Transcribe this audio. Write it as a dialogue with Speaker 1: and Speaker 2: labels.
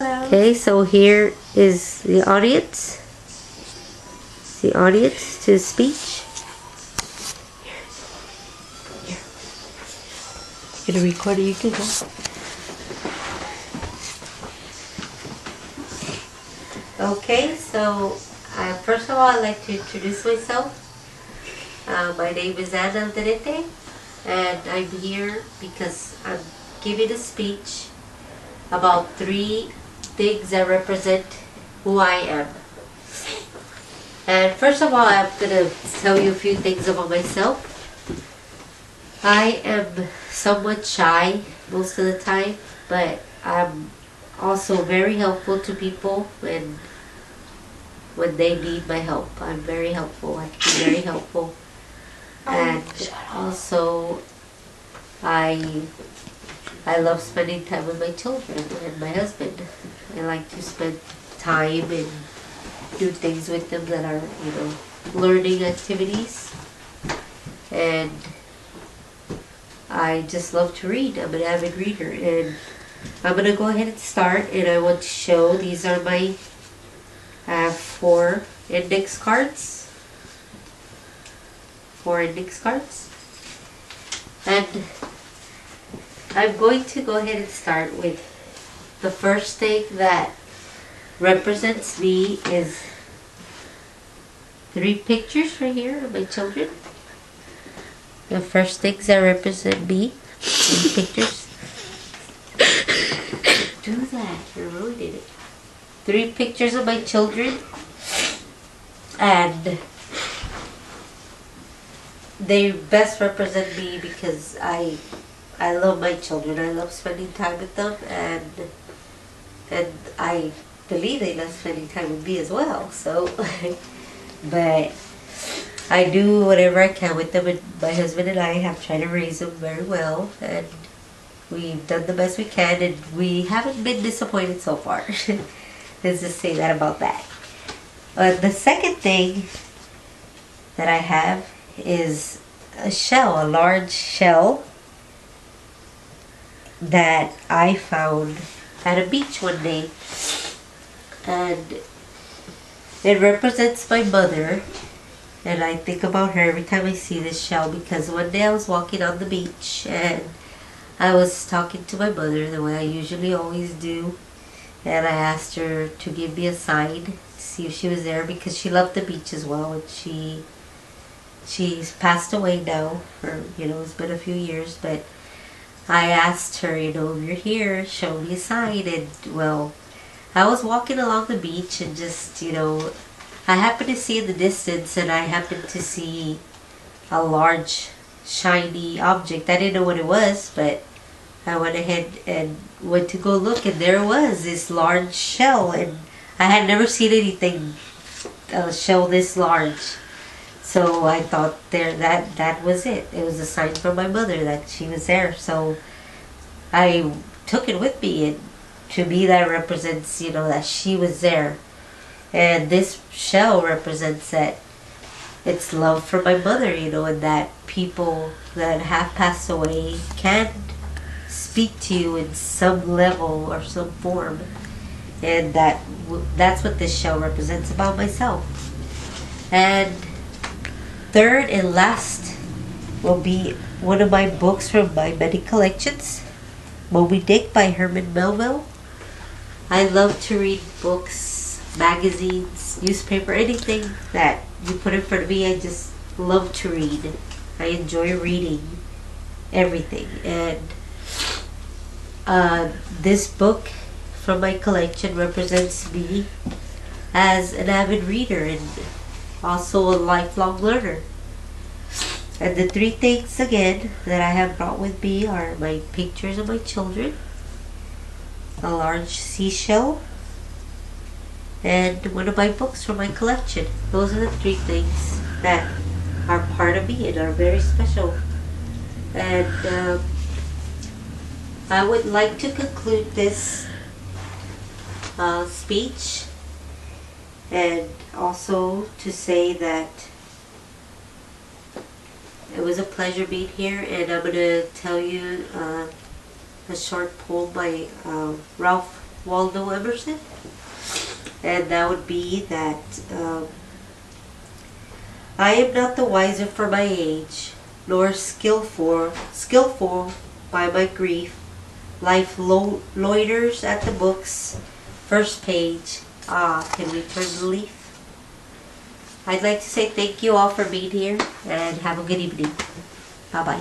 Speaker 1: Okay, so here is the audience. The audience to speech. You're gonna record it, you can go. Okay, so first of all, I'd like to introduce myself. My name is Ana Alderete, and I'm here because I'm giving a speech about 3 things that represent who I am. And first of all, I'm going to tell you a few things about myself. I am somewhat shy most of the time, but I'm also very helpful to people when they need my help. I'm very helpful. I can be very helpful. And also, I love spending time with my children and my husband. I like to spend time and do things with them that are, learning activities. And I just love to read. I'm an avid reader. And I'm going to go ahead and start. And I want to show, these are my 4 index cards. 4 index cards. And I'm going to go ahead and start with the first thing that represents me is 3 pictures right here of my children. The first things that represent me, 3 pictures. Do that, you're ruining it. 3 pictures of my children, and they best represent me because I love my children. I love spending time with them, and I believe they love spending time with me as well. So, but I do whatever I can with them, and my husband and I have tried to raise them very well, and we've done the best we can, and we haven't been disappointed so far. Let's just say that about that. The second thing that I have is a shell, a large shell that I found at a beach one day, and it represents my mother, and I think about her every time I see this shell, because one day I was walking on the beach and I was talking to my mother the way I usually always do, and I asked her to give me a sign to see if she was there, because she loved the beach as well, and she's passed away now for, it's been a few years, but I asked her, if you're here, show me a sign. And well, I was walking along the beach and just, I happened to see in the distance, and I happened to see a large shiny object. I didn't know what it was, but I went ahead and went to go look, and there was this large shell, and I had never seen anything shell this large. So I thought that was it. It was a sign from my mother that she was there. So I took it with me, and to me that represents, that she was there. And this shell represents that it's love for my mother, and that people that have passed away can speak to you in some level or some form. And that's what this shell represents about myself. And third and last will be one of my books from my many collections, Moby Dick by Herman Melville. I love to read books, magazines, newspaper, anything that you put in front of me. I just love to read. I enjoy reading everything. And this book from my collection represents me as an avid reader and also a lifelong learner. And the 3 things again that I have brought with me are my pictures of my children, a large seashell, and one of my books from my collection. Those are the 3 things that are part of me and are very special. And I would like to conclude this speech, and also to say that it was a pleasure being here, and I'm going to tell you a short poem by Ralph Waldo Emerson. And that would be that I am not the wiser for my age, nor skillful by my grief. Life loiters at the book's first page. Ah, can we turn the leaf? I'd like to say thank you all for being here, and have a good evening. Bye-bye.